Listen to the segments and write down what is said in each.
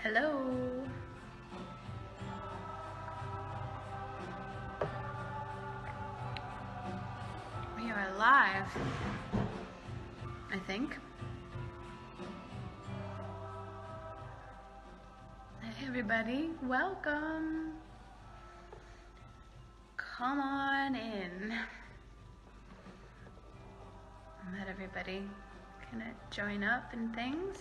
Hello. We are live, I think. Hey everybody, welcome. Come on in. Let everybody kind of join up and things.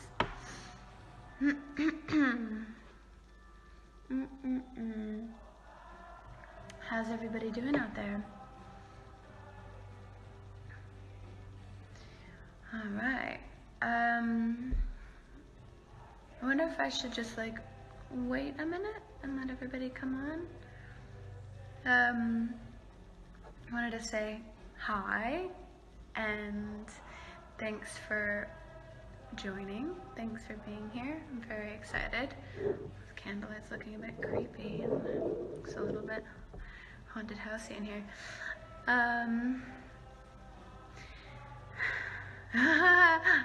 How's everybody doing out there? All right. I wonder if I should just like wait a minute and let everybody come on. I wanted to say hi and thanks for joining. Thanks for being here. I'm very excited. This candlelight's looking a bit creepy and it looks a little bit haunted housey in here.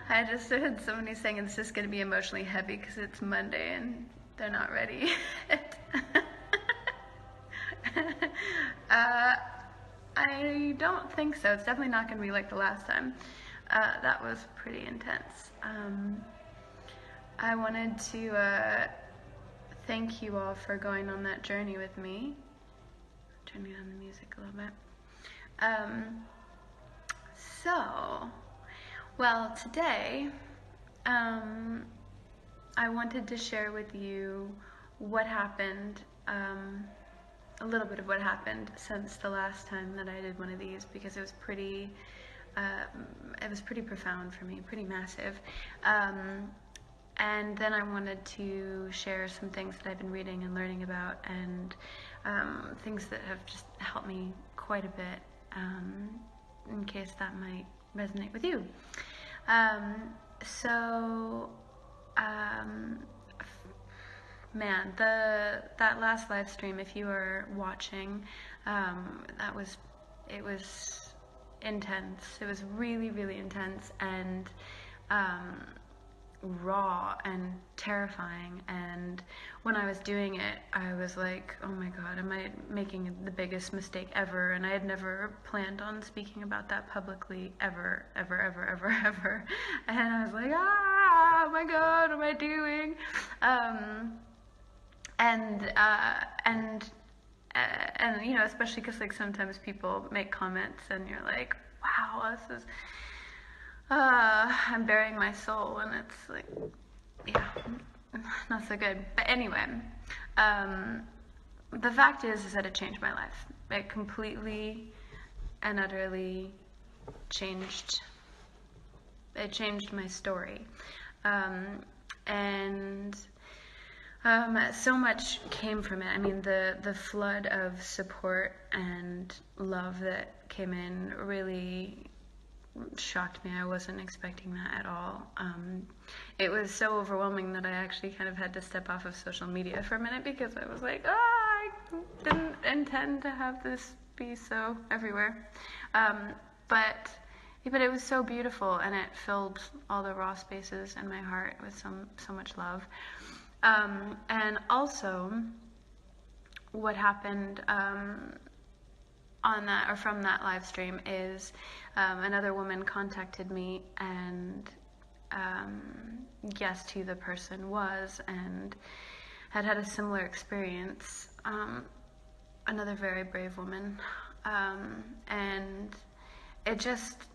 I just heard somebody saying it's just going to be emotionally heavy because it's Monday and they're not ready yet. I don't think so. It's definitely not going to be like the last time. That was pretty intense. I wanted to thank you all for going on that journey with me. Turning down the music a little bit. Well, today, I wanted to share with you what happened, a little bit of what happened since the last time that I did one of these, because it was pretty profound for me, pretty massive. And then I wanted to share some things that I've been reading and learning about, and things that have just helped me quite a bit, in case that might resonate with you. Man, that last live stream, if you were watching, it was intense. It was really, really intense and raw and terrifying. And when I was doing it, I was like, oh my god, am I making the biggest mistake ever? And I had never planned on speaking about that publicly ever. And I was like, oh my god, what am I doing? And you know, especially because like sometimes people make comments and you're like, wow, this is I'm bearing my soul, and it's like, yeah, not so good. But anyway, the fact is that it changed my life. It completely and utterly changed. It changed my story, and so much came from it. I mean, the flood of support and love that came in really shocked me. I wasn't expecting that at all. It was so overwhelming that I actually kind of had to step off of social media for a minute, because I was like, I didn't intend to have this be so everywhere. But it was so beautiful, and it filled all the raw spaces in my heart with so much love. And also, what happened on that, or from that live stream, is another woman contacted me and guessed who the person was and had a similar experience. Another very brave woman, and it just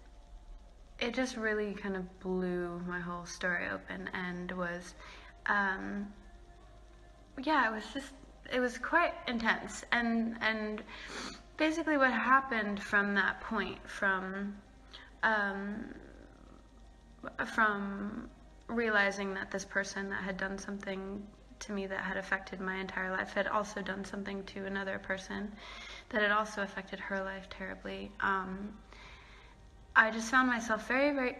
really kind of blew my whole story open, and was it was quite intense. And basically what happened from that point, from realizing that this person that had done something to me that had affected my entire life had also done something to another person that had also affected her life terribly, I just found myself very, very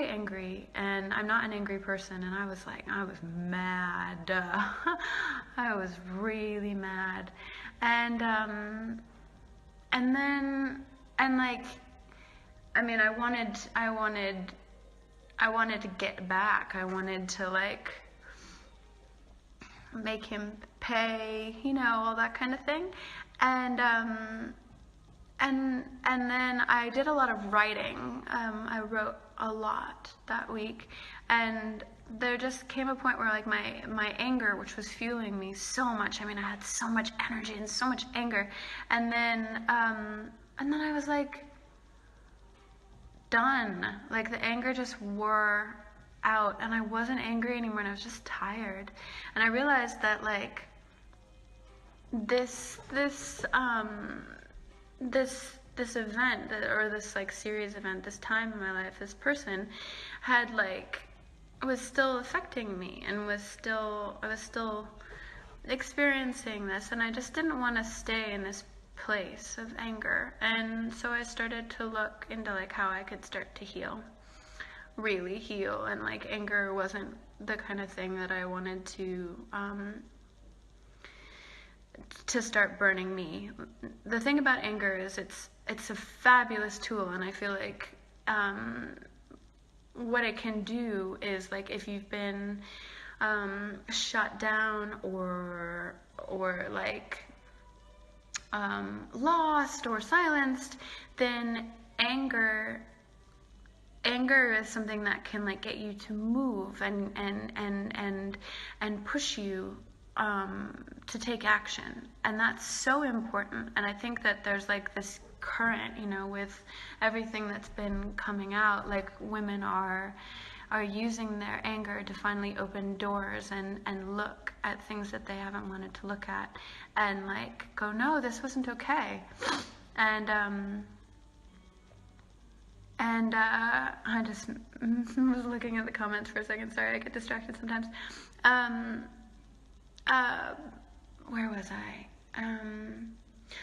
angry, and I'm not an angry person, and I was mad. I was really mad, and like, I mean, I wanted to get back. I wanted to, like, make him pay, you know, all that kind of thing. And then I did a lot of writing. I wrote a lot that week, and there just came a point where like my anger, which was fueling me so much. I mean, I had so much energy and so much anger, and then I was like done. Like the anger just wore out, and I wasn't angry anymore, and I was just tired. And I realized that like this event, or this like series event, this time in my life, this person had like was still affecting me, and I was still experiencing this, and I just didn't want to stay in this place of anger. And so I started to look into like how I could start to really heal, and like anger wasn't the kind of thing that I wanted to start burning me. The thing about anger is it's a fabulous tool, and I feel like what it can do is like if you've been shut down or like lost or silenced, then anger is something that can like get you to move and push you to take action. And that's so important. And I think that there's like this current, you know, with everything that's been coming out, like women are using their anger to finally open doors and look at things that they haven't wanted to look at, and like go, no, this wasn't okay. And I just was looking at the comments for a second. Sorry, I get distracted sometimes. Where was I?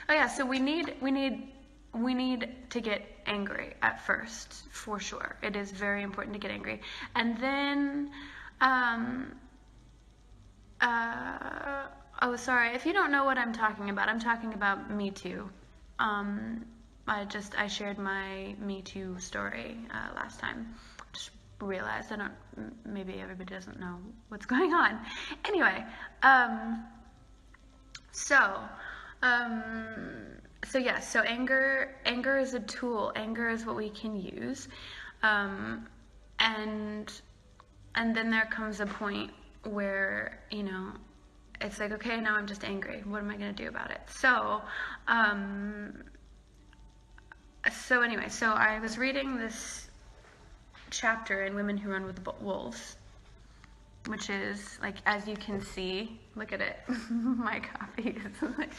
Oh yeah, so we need to get angry at first, for sure. It is very important to get angry. And then, oh, sorry, if you don't know what I'm talking about Me Too. I shared my Me Too story last time. Just realized maybe everybody doesn't know what's going on. Anyway, so anger is a tool. Anger is what we can use, and then there comes a point where, you know, it's like, okay, now I'm just angry. What am I going to do about it? So anyway, so I was reading this chapter in Women Who Run with the Wolves, which is like, as you can see, look at it. My copy is like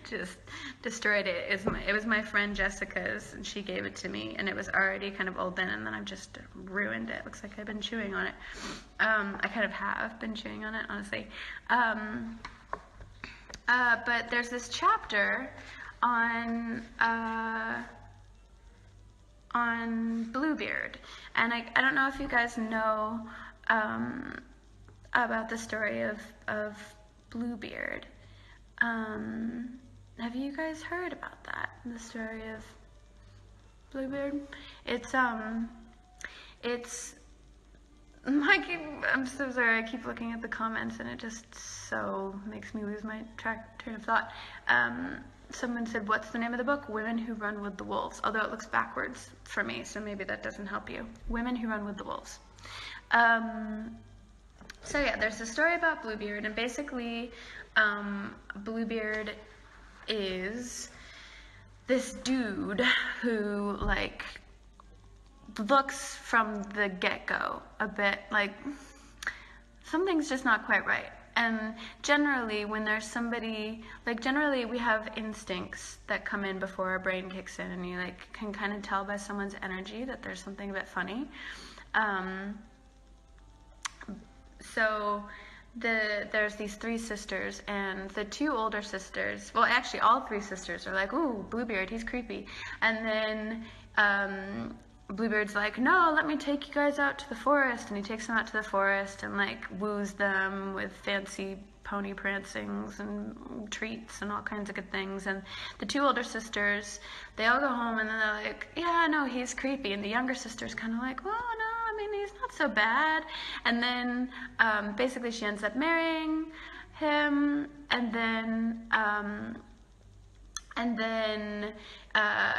just destroyed it. It was my friend Jessica's, and she gave it to me, and it was already kind of old then, and then I've just ruined it. Looks like I've been chewing on it. I kind of have been chewing on it, honestly. But there's this chapter on Bluebeard, and I don't know if you guys know about the story of Bluebeard. Have you guys heard about that? The story of Bluebeard? I'm so sorry, I keep looking at the comments and it just so makes me lose my train of thought. Someone said, what's the name of the book? Women Who Run with the Wolves. Although it looks backwards for me, so maybe that doesn't help you. Women Who Run with the Wolves. So yeah, there's a story about Bluebeard, and basically Bluebeard is this dude who like looks from the get-go a bit like something's just not quite right. And generally when there's somebody, like generally we have instincts that come in before our brain kicks in, and you like can kind of tell by someone's energy that there's something a bit funny. So there's these three sisters, and the two older sisters, well actually all three sisters are like, ooh, Bluebeard, he's creepy. And then Bluebeard's like, no, let me take you guys out to the forest, and he takes them out to the forest and like woos them with fancy pony prancings and treats and all kinds of good things. And the two older sisters, they all go home, and then they're like, yeah, no, he's creepy. And the younger sister's kind of like, well, no, I mean, he's not so bad. And then basically she ends up marrying him, and then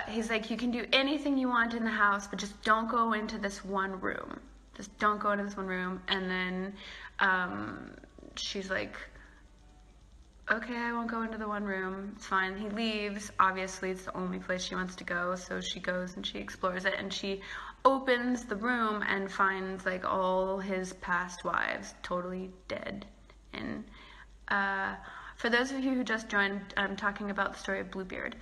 he's like, you can do anything you want in the house, but just don't go into this one room. Just don't go into this one room. And then she's like, okay, I won't go into the one room. It's fine. He leaves. Obviously, it's the only place she wants to go. So she goes and she explores it, and she opens the room and finds like all his past wives totally dead. And for those of you who just joined, I'm talking about the story of Bluebeard.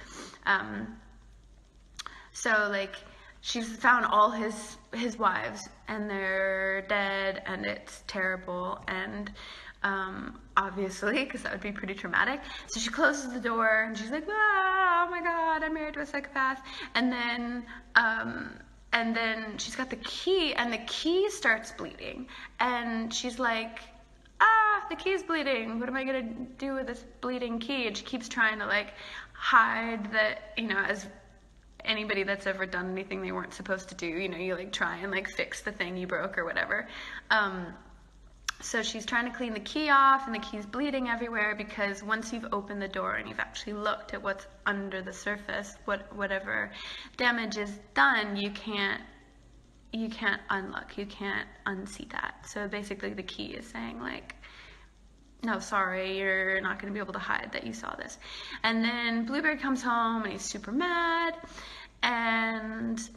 So like, she's found all his wives, and they're dead, and it's terrible, and obviously, because that would be pretty traumatic. So she closes the door, and she's like, ah, oh my god, I'm married to a psychopath. And then she's got the key, and the key starts bleeding, and she's like, ah, the key's bleeding. What am I gonna do with this bleeding key? And she keeps trying to like hide that, you know, as anybody that's ever done anything they weren't supposed to do, you know, you like try and like fix the thing you broke or whatever. So she's trying to clean the key off, and the key's bleeding everywhere, because once you've opened the door and you've actually looked at what's under the surface, whatever damage is done, you can't unlock, you can't unsee that. So basically the key is saying like, no, sorry, you're not going to be able to hide that you saw this. And then Bluebeard comes home, and he's super mad, and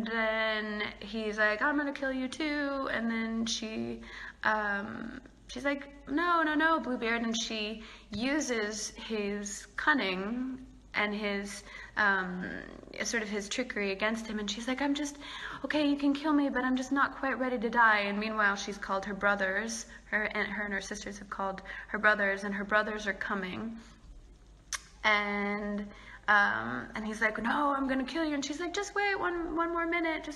then he's like, I'm gonna kill you too. And then she's like, no, Bluebeard. And she uses his cunning and his sort of his trickery against him. And she's like, okay, you can kill me, but I'm just not quite ready to die. And meanwhile, she's called her brothers. Her and her sisters have called her brothers, and her brothers are coming. And he's like, no, I'm gonna kill you. And she's like, just wait one more minute,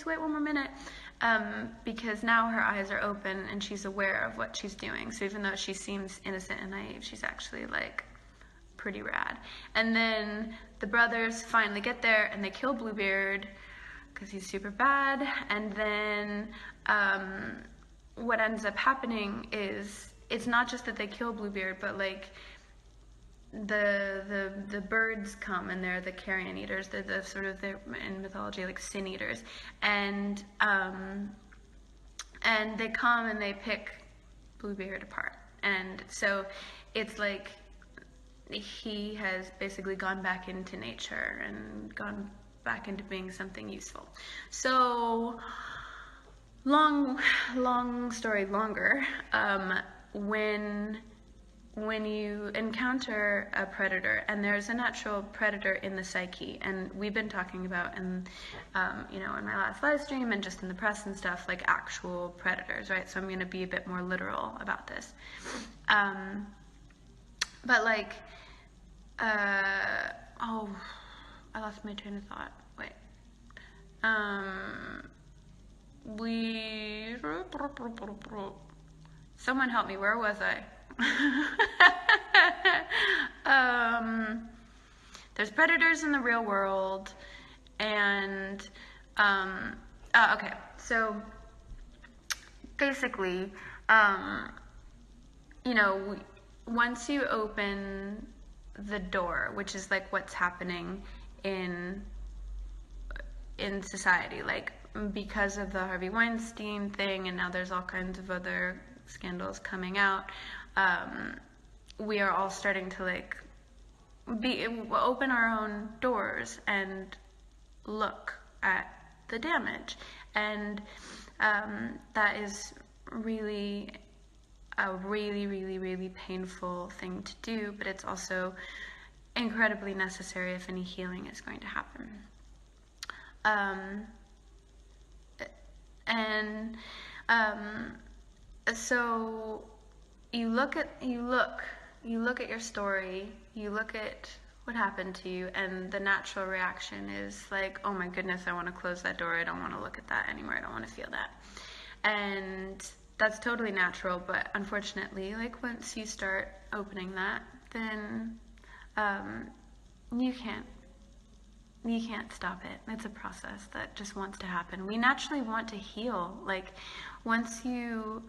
because now her eyes are open and she's aware of what she's doing. So even though she seems innocent and naive, she's actually like pretty rad. And then the brothers finally get there, and they kill Bluebeard because he's super bad. And then what ends up happening is, it's not just that they kill Bluebeard, but like the birds come, and they're the carrion eaters. They're the sort of, they're in mythology like sin eaters, and they come and they pick Bluebeard apart. And so it's like he has basically gone back into nature and gone back into being something useful. So long story longer, when you encounter a predator, and there's a natural predator in the psyche, and we've been talking about in in my last live stream and just in the press and stuff, like actual predators, right? So I'm going to be a bit more literal about this, but like I lost my train of thought. Wait. Someone help me. Where was I? There's predators in the real world, and okay, so basically, once you open the door, which is like what's happening in society, like because of the Harvey Weinstein thing, and now there's all kinds of other scandals coming out, we are all starting to like open our own doors and look at the damage, and that is really a really painful thing to do, but it's also incredibly necessary if any healing is going to happen. So you look at your story, you look at what happened to you, and the natural reaction is like, oh my goodness, I want to close that door, I don't want to look at that anymore, I don't want to feel that. And that's totally natural, but unfortunately, like once you start opening that, then you can't you can't stop it. It's a process that just wants to happen. We naturally want to heal. Like, once you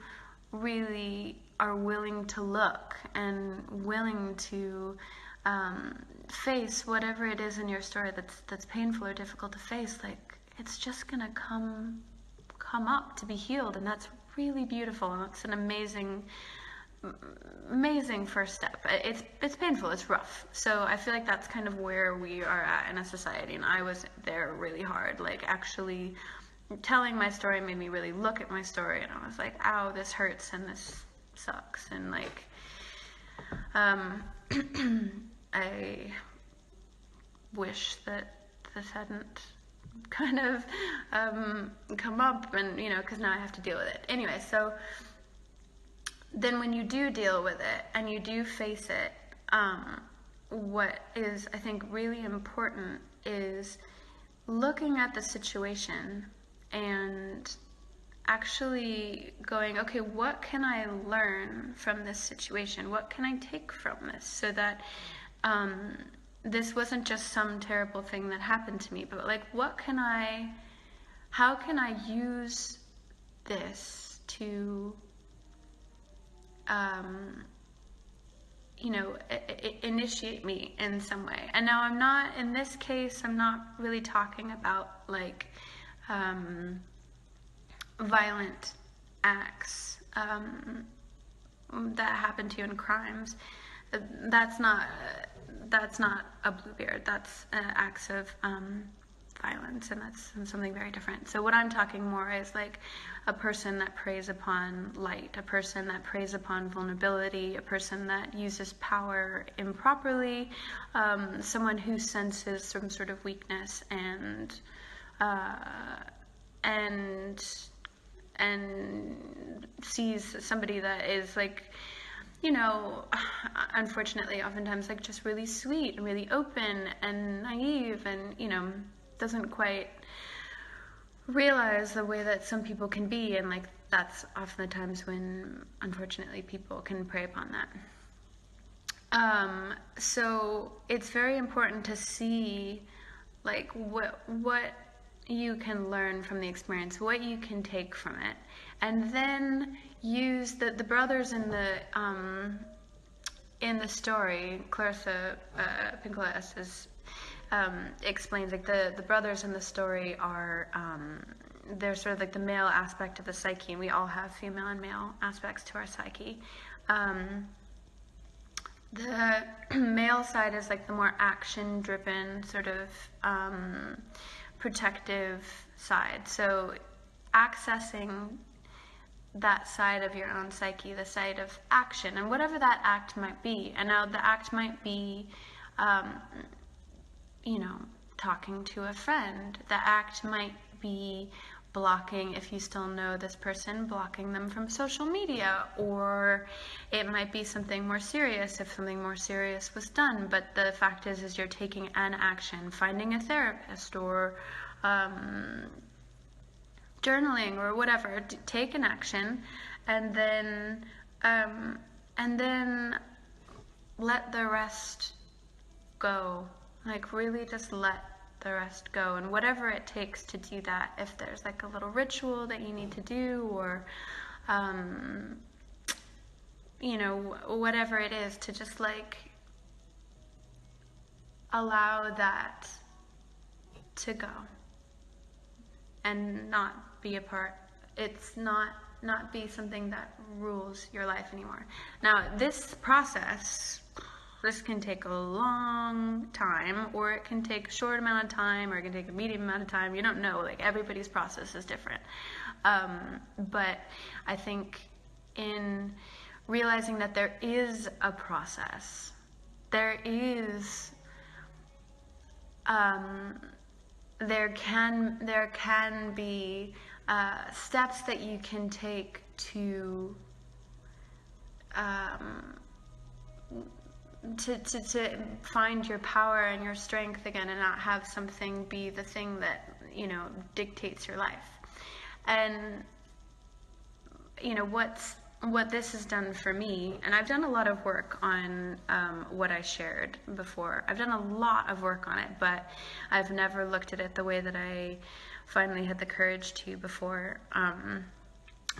really are willing to look and willing to face whatever it is in your story that's painful or difficult to face, like, it's just gonna come up to be healed, and that's really beautiful, and it's an amazing first step. It's painful, it's rough. So I feel like that's kind of where we are at in a society, and I was there really hard. Like, actually telling my story made me really look at my story, and I was like, ow, this hurts and this sucks, and like I wish that this hadn't kind of come up, and because now I have to deal with it anyway. So then when you do deal with it and you do face it, what is, I think, really important is looking at the situation and actually going, okay, what can I learn from this situation? What can I take from this, so that this wasn't just some terrible thing that happened to me, but like, how can I use this to initiate me in some way. And now in this case, I'm not really talking about like violent acts that happen to you in crimes. That's not a Bluebeard. That's acts of violence, and that's something very different. So what I'm talking more is like a person that preys upon light, a person that preys upon vulnerability, a person that uses power improperly, someone who senses some sort of weakness and sees somebody that is like, unfortunately, oftentimes like just really sweet and really open and naive, and doesn't quite realize the way that some people can be, and like that's often the times when unfortunately people can prey upon that. So it's very important to see like what you can learn from the experience, what you can take from it, and then use the brothers in the story. Clarissa Pinkola is explains like the brothers in the story are they're sort of like the male aspect of the psyche, and we all have female and male aspects to our psyche. The male side is like the more action driven, sort of protective side. So accessing that side of your own psyche, the side of action, and whatever that act might be. And now the act might be talking to a friend. The act might be blocking, if you still know this person, blocking them from social media, or it might be something more serious if something more serious was done. But the fact is you're taking an action, finding a therapist, or journaling, or whatever. Take an action, and then let the rest go. Like, really just let the rest go, and whatever it takes to do that, if there's like a little ritual that you need to do, or whatever it is, to just like allow that to go and not be a part. It's not be something that rules your life anymore. Now, this process, this can take a long time, or it can take a short amount of time, or it can take a medium amount of time. You don't know. Like, everybody's process is different. But I think in realizing that there is a process, there can be steps that you can take to find your power and your strength again, and not have something be the thing that dictates your life. And what this has done for me, and I've done a lot of work on what I shared before. I've done a lot of work on it, but I've never looked at it the way that I finally had the courage to before.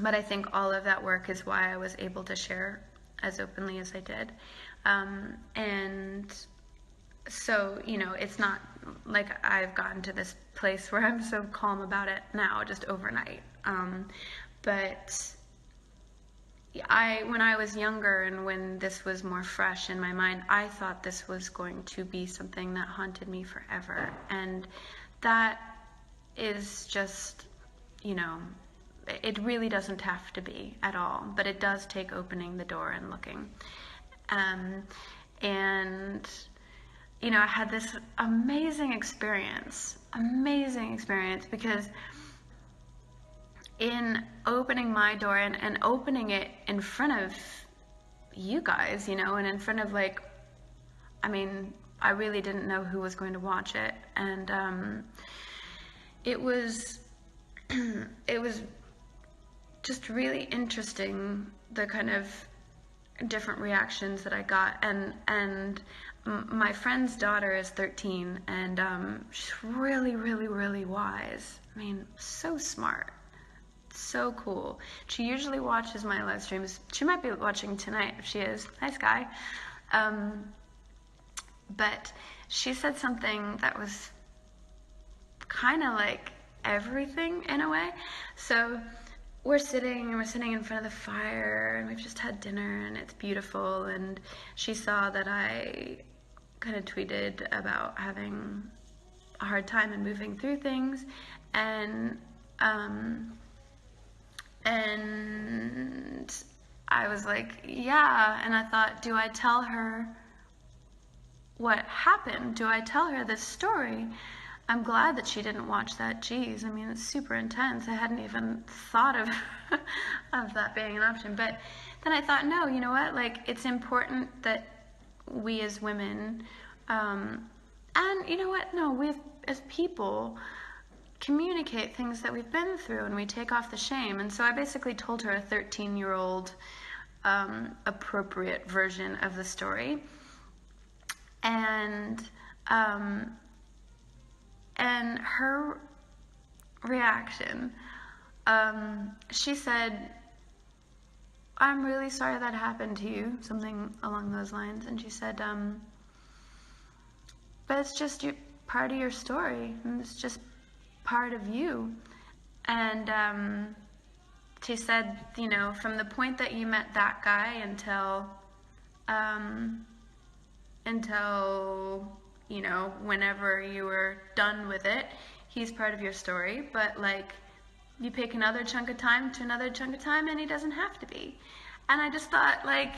But I think all of that work is why I was able to share as openly as I did. And so, you know, it's not like I've gotten to this place where I'm so calm about it now, just overnight. But when I was younger and when this was more fresh in my mind, I thought this was going to be something that haunted me forever. And that is just, you know, it really doesn't have to be at all, but it does take opening the door and looking. And, you know, I had this amazing experience because in opening my door and opening it in front of you guys, you know, and in front of, like, I mean, I really didn't know who was going to watch it, and it was just really interesting, the kind of different reactions that I got. And my friend's daughter is 13, and she's really, really, really wise. I mean, so smart, so cool. She usually watches my live streams. She might be watching tonight if she is. Hi, Sky. But she said something that was kind of like everything in a way. So we're sitting in front of the fire, and we've just had dinner, and it's beautiful. And she saw that I kind of tweeted about having a hard time and moving through things, and I was like, yeah. And I thought, do I tell her what happened? Do I tell her this story? I'm glad that she didn't watch that. Geez, I mean, it's super intense. I hadn't even thought of of that being an option. But then I thought, no, you know what? Like, it's important that we as women, and you know what? No, we as people communicate things that we've been through, and we take off the shame. And so I basically told her a 13-year-old appropriate version of the story. And her reaction, she said, I'm really sorry that happened to you, something along those lines. And she said, but it's just part of your story, and it's just part of you. And she said, you know, from the point that you met that guy until you know, whenever you were done with it, he's part of your story. But, like, you pick another chunk of time to another chunk of time, and he doesn't have to be. And I just thought, like,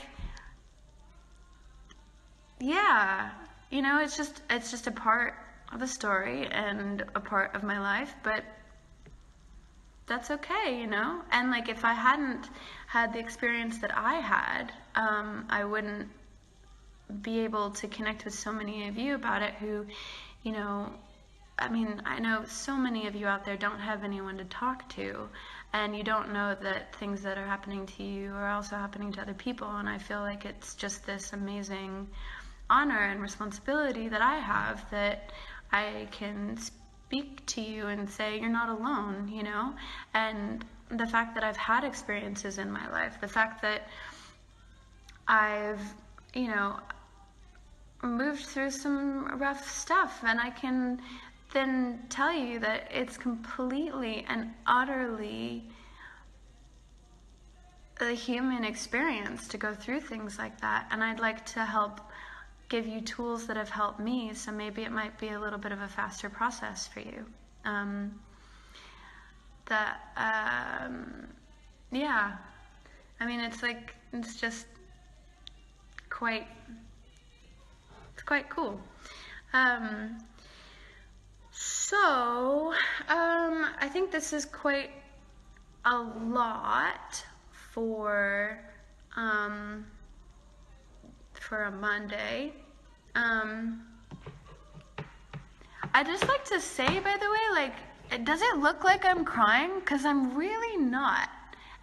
yeah, you know, it's just a part of a story and a part of my life, but that's okay, you know. And, like, if I hadn't had the experience that I had, I wouldn't be able to connect with so many of you about it who, you know, I mean, I know so many of you out there don't have anyone to talk to, and you don't know that things that are happening to you are also happening to other people. And I feel like it's just this amazing honor and responsibility that I have, that I can speak to you and say you're not alone, you know. And the fact that I've had experiences in my life, the fact that I've, you know, moved through some rough stuff, and I can then tell you that it's completely and utterly a human experience to go through things like that. And I'd like to help give you tools that have helped me, so maybe it might be a little bit of a faster process for you. Yeah, I mean, it's like, it's just quite cool. So I think this is quite a lot for a Monday. I'd just like to say, by the way, like, does it look like I'm crying? Because I'm really not.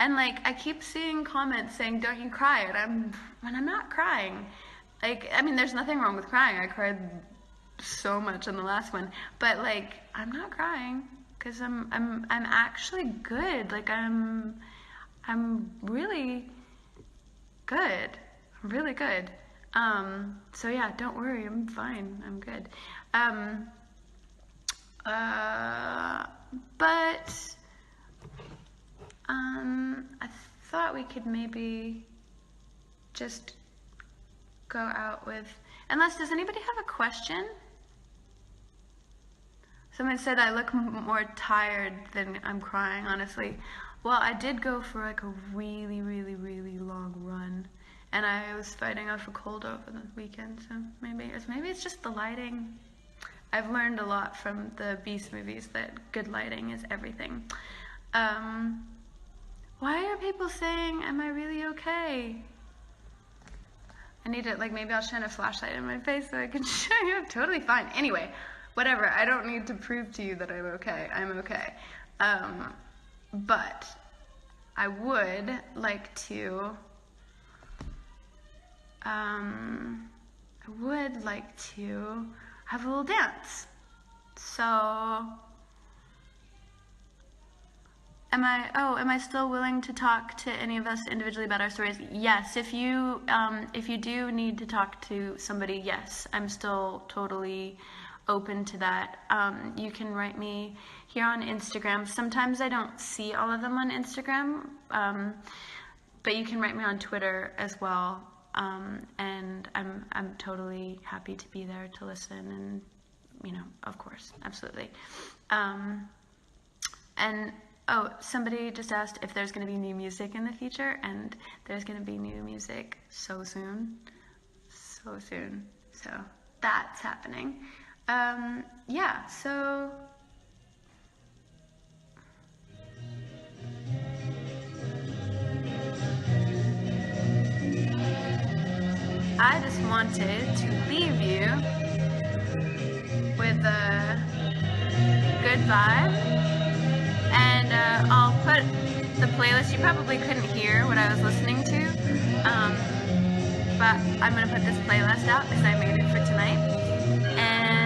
And like, I keep seeing comments saying, don't you cry? And I'm not crying. Like, I mean, there's nothing wrong with crying. I cried so much in the last one, but like, I'm not crying because I'm actually good. Like, I'm really good. I'm really good. So yeah, don't worry. I'm fine. I'm good. But I thought we could maybe just go out with, unless, does anybody have a question? Someone said I look more tired than I'm crying, honestly. Well, I did go for like a really, really, really long run, and I was fighting off a cold over the weekend, so maybe it's just the lighting. I've learned a lot from the Beast movies that good lighting is everything. Why are people saying, am I really okay? I need to, like, maybe I'll shine a flashlight in my face so I can show you I'm totally fine. Anyway, whatever, I don't need to prove to you that I'm okay. I'm okay. But I would like to, have a little dance. So, am I still willing to talk to any of us individually about our stories? Yes. If you do need to talk to somebody, yes, I'm still totally open to that. You can write me here on Instagram. Sometimes I don't see all of them on Instagram, but you can write me on Twitter as well. And I'm totally happy to be there to listen, and of course, absolutely. And oh, somebody just asked if there's going to be new music in the future, and there's going to be new music so soon. So that's happening. Yeah, so I just wanted to leave you with a good vibe, and I'll put the playlist. You probably couldn't hear what I was listening to, but I'm going to put this playlist out because I made it for tonight, and